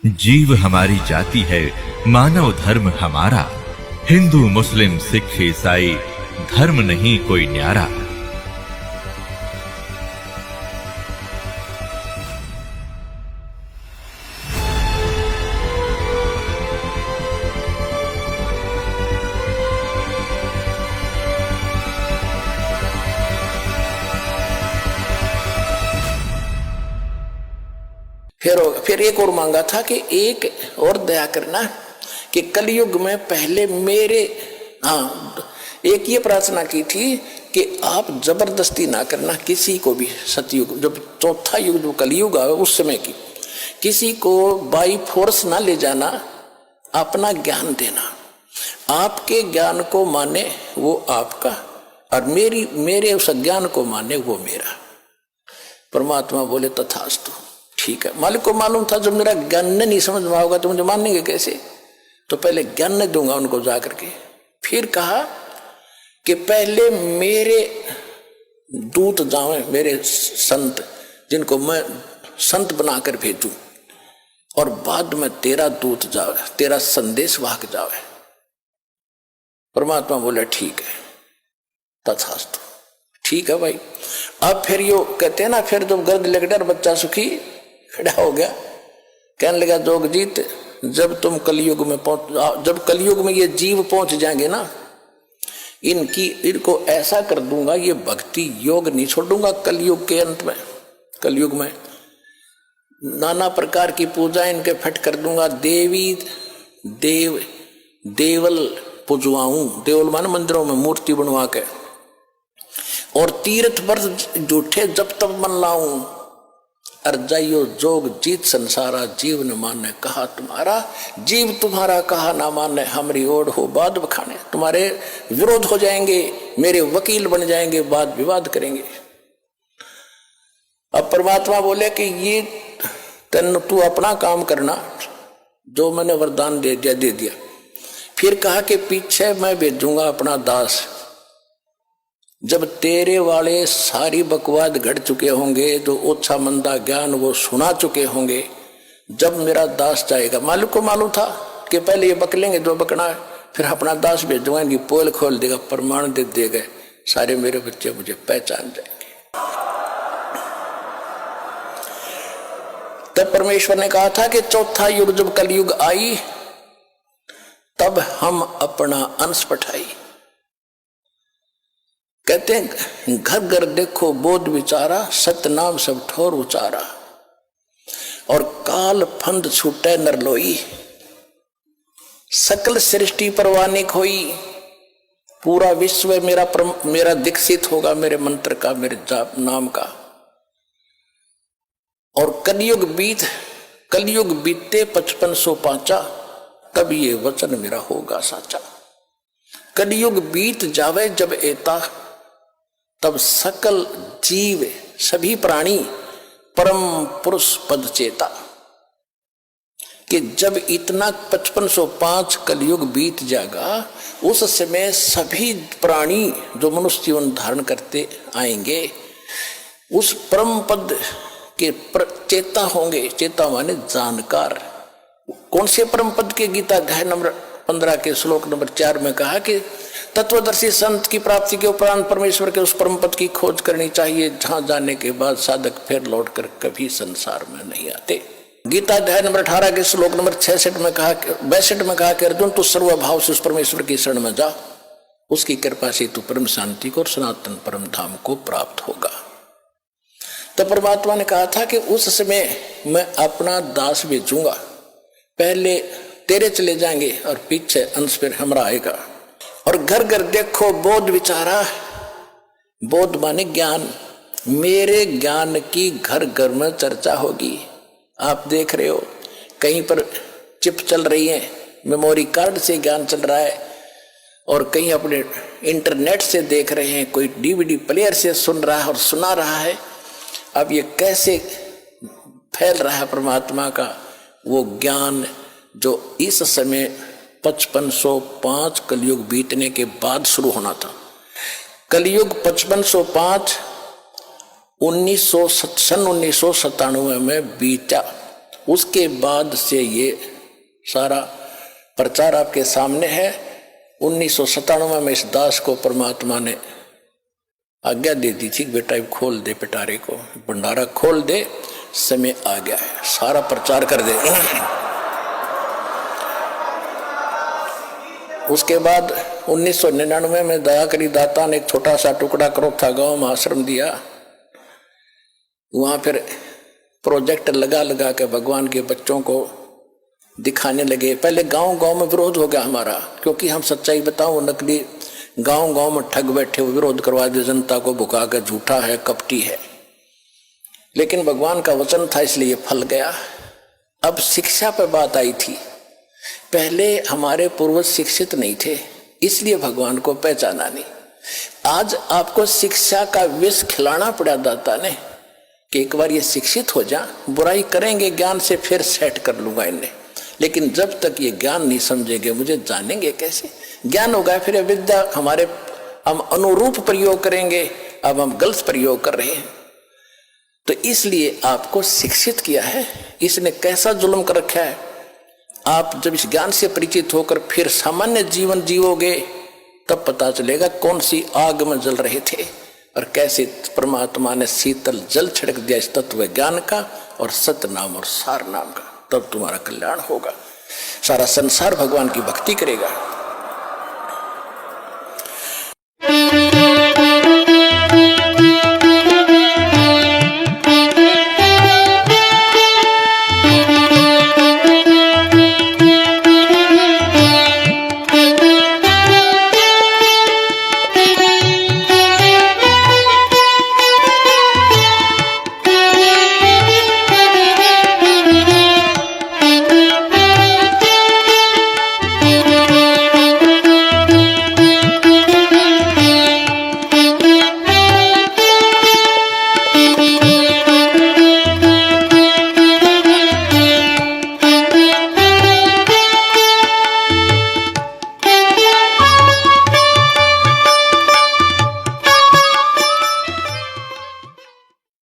जीव हमारी जाति है, मानव धर्म हमारा। हिंदू मुस्लिम सिख ईसाई धर्म नहीं कोई न्यारा। फिर एक और मांगा था कि एक और दया करना कि कलयुग में पहले मेरे एक ये प्रार्थना की थी कि आप जबरदस्ती ना करना किसी को भी। सतयुग जब चौथा युग जो कलयुग आवे उस समय की किसी को बाई फोर्स ना ले जाना, अपना ज्ञान देना। आपके ज्ञान को माने वो आपका और मेरे उस ज्ञान को माने वो मेरा। परमात्मा बोले तथास्तु, ठीक है। मालिक को मालूम था जब मेरा ज्ञान नहीं समझ में आओगा तो मुझे मानेंगे कैसे, तो पहले ज्ञान दूंगा उनको जाकर के। फिर कहा कि पहले मेरे दूत जावे, मेरे संत जिनको मैं संत बनाकर भेजूं, और बाद में तेरा दूत जावे, तेरा संदेश वाहक जावे। परमात्मा बोले ठीक है तथास्तु, ठीक है भाई। अब फिर यो कहते हैं ना, फिर जब गर्द लगकर बच्चा सुखी खड़ा हो गया, कहने लगा जोगजीत जब तुम कलयुग में जब कलयुग में ये जीव पहुंच जाएंगे ना, इनको ऐसा कर दूंगा, ये भक्ति योग नहीं छोड़ूंगा। कलयुग के अंत में, कलयुग में नाना प्रकार की पूजा इनके फट कर दूंगा। देवी देवल पूजवाऊं, देवल मान मंदिरों में मूर्ति बनवा के, और तीर्थ व्रत झूठे जब तब मन लाऊं। अर्जाइयो जोग जीत संसारा, जीव न माने कहा तुम्हारा, जीव तुम्हारा कहा ना माने, हमारी ओर हो बाद बखाने। तुम्हारे विरोध हो जाएंगे, मेरे वकील बन जाएंगे, वाद विवाद करेंगे। अब परमात्मा बोले कि ये तू अपना काम करना, जो मैंने वरदान दे दिया। फिर कहा कि पीछे मैं भेजूंगा अपना दास। जब तेरे वाले सारी बकवाद घट चुके होंगे, जो ओछा मंदा ज्ञान वो सुना चुके होंगे, जब मेरा दास जाएगा, मालिक को मालूम था कि पहले ये बकलेंगे जो बकना है, फिर अपना दास भेजूंगा, इनकी पोल खोल देगा, प्रमाण दे देगा, सारे मेरे बच्चे मुझे पहचान जाएंगे। तब परमेश्वर ने कहा था कि चौथा युग जब कलयुग आई, तब हम अपना अंश पठाई। कहते हैं घर घर देखो बोध विचारा, सतनाम सब ठोर उचारा, और काल फंद छूटे नरलोई, सकल सृष्टि परवानी खोई। पूरा विश्व मेरा दीक्षित होगा, मेरे मंत्र का, मेरे जाप नाम का। और कलयुग बीते 5505, तब ये वचन मेरा होगा साचा। कलयुग बीत जावे जब एता, तब सकल जीव सभी प्राणी परम पुरुष पद चेता। कि जब इतना 5505 कलयुग बीत जाएगा, उस समय सभी प्राणी जो मनुष्य जीवन धारण करते आएंगे, उस परम पद के चेता होंगे। चेता माने जानकार। कौन से परम पद के? गीता अध्याय नंबर 15 के श्लोक नंबर 4 में कहा कि तत्वदर्शी संत की प्राप्ति के उपरांत परमेश्वर के उस परम पद की खोज करनी चाहिए, जहां जाने के बाद साधक फिर लौटकर कभी संसार में नहीं आते। गीता अध्याय नंबर 18 के श्लोक नंबर 62 में कहा कि अर्जुन तू सर्वभाव से उस परमेश्वर की शरण में जा, उसकी कृपा से तू परम शांति को और सनातन परम धाम को प्राप्त होगा। तो परमात्मा ने कहा था कि उस समय मैं अपना दास भेजूंगा, पहले तेरे चले जाएंगे और पीछे अंश फिर हमारा आएगा। और घर घर देखो बोध विचारा, बोध माने ज्ञान, मेरे ज्ञान की घर घर में चर्चा होगी। आप देख रहे हो कहीं पर चिप चल रही है, मेमोरी कार्ड से ज्ञान चल रहा है, और कहीं अपने इंटरनेट से देख रहे हैं, कोई डीवीडी प्लेयर से सुन रहा है और सुना रहा है। अब ये कैसे फैल रहा है परमात्मा का वो ज्ञान, जो इस समय 5505 कलयुग बीतने के बाद शुरू होना था। कलयुग 5505 सन 1997 में बीता, उसके बाद से ये सारा प्रचार आपके सामने है। 1997 में इस दास को परमात्मा ने आज्ञा दे दी थी, बेटा खोल दे पिटारे को, भंडारा खोल दे, समय आ गया है, सारा प्रचार कर दे। उसके बाद 1999 में दयाकरी दाता ने एक छोटा सा टुकड़ा करोथा गांव में आश्रम दिया। वहां फिर प्रोजेक्ट लगा लगा के भगवान के बच्चों को दिखाने लगे। पहले गांव गांव में विरोध हो गया हमारा, क्योंकि हम सच्चाई बताऊं, नकली गांव गांव में ठग बैठे हुए विरोध करवा दे, जनता को भुका कर, झूठा है, कपटी है। लेकिन भगवान का वचन था, इसलिए फल गया। अब शिक्षा पर बात आई थी। पहले हमारे पूर्वज शिक्षित नहीं थे, इसलिए भगवान को पहचाना नहीं। आज आपको शिक्षा का विष खिलाना पड़ा दाता ने कि एक बार ये शिक्षित हो जा, बुराई करेंगे ज्ञान से, फिर सेट कर लूंगा इन्हें। लेकिन जब तक ये ज्ञान नहीं समझेंगे, मुझे जानेंगे कैसे? ज्ञान होगा फिर विद्या हमारे, हम अनुरूप प्रयोग करेंगे। अब हम गलत प्रयोग कर रहे हैं। तो इसलिए आपको शिक्षित किया है। इसने कैसा जुल्म कर रखा है। आप जब इस ज्ञान से परिचित होकर फिर सामान्य जीवन जीवोगे, तब पता चलेगा कौन सी आग में जल रहे थे और कैसे परमात्मा ने शीतल जल छिड़क दिया इस तत्व ज्ञान का और सत्य नाम और सार नाम का। तब तुम्हारा कल्याण होगा, सारा संसार भगवान की भक्ति करेगा।